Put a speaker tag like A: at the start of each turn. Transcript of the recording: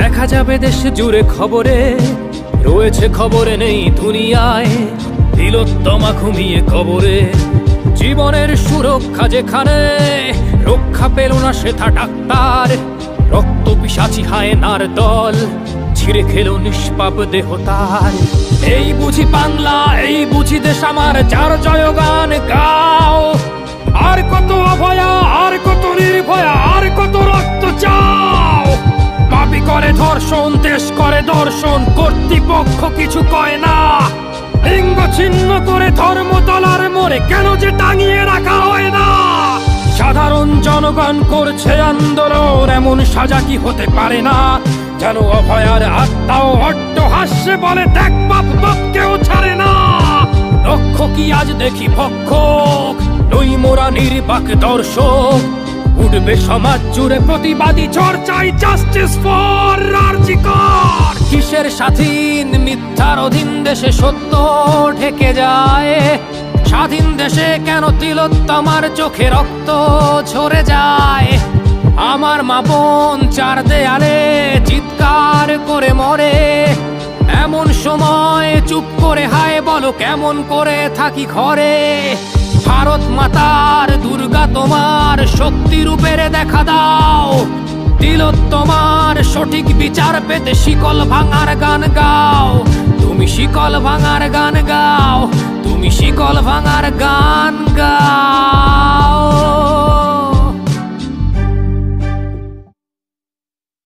A: দেখা যাবে দেশ জুড়ে খবরে, রয়েছে খবরে নেই দুনিয়ায়। তিলোত্তমা ঘুমিয়ে কবরে, জীবনের সুরক্ষা যেখানে, রক্ষা পেল না সেথা ডাক্তার। রক্ত পিশাচি হায়নার দল ছিঁড়ে খেলো নিষ্পাপ দেহ তার। এই বুঝি বাংলা, এই বুঝি দেশ আমার, যার জয়গান গাও। আর কত অভয়া, আর কত নির্ভয়া, আর কত রক্ত চাও। পাপী করে ধর্ষণ, দেশ করে দর্শন, কর্তৃপক্ষ কিছু কয় না। লিঙ্গ ছিন্ন করে ধর্মতলার মোড়ে কেন যে টাঙিয়ে রাখা হয় না। সাধারণ জনগণ করছে আন্দোলন, এমন সাজা কি হতে পারে না। যেন অভয়ার আত্মাও অট্ট হাস্যে বলে, দেখ বাপ বাপ কেউ ছাড়ে না। লক্ষ্য কি আজ দেখি ভক্ষক, নই মোরা নির্বাক দর্শক। উঠবে সমাজ জুড়ে প্রতিবাদী ঝড়, চাই জাস্টিস ফর আর.জি. কর। কিসের স্বাধীন, মিথ্যার অধীন দেশে সত্য ঢেকে যায়। স্বাধীন দেশে কেন তিলোত্তমার চোখে রক্ত ঝরে যায়। আমার মা বোন চার দেয়ালে চিৎকার করে মরে, এমন সময় চুপ করে হায় বলো কেমন করে থাকি ঘরে। ভারত মাতার, দুর্গা তোমার শক্তি রূপের দেখা দাও। তিলোত্তমার সঠিক বিচার পেতে শিকল ভাঙার গান গাও। তুমি শিকল ভাঙার গান গাও, তুমি শিকল ভাঙার গান গাও।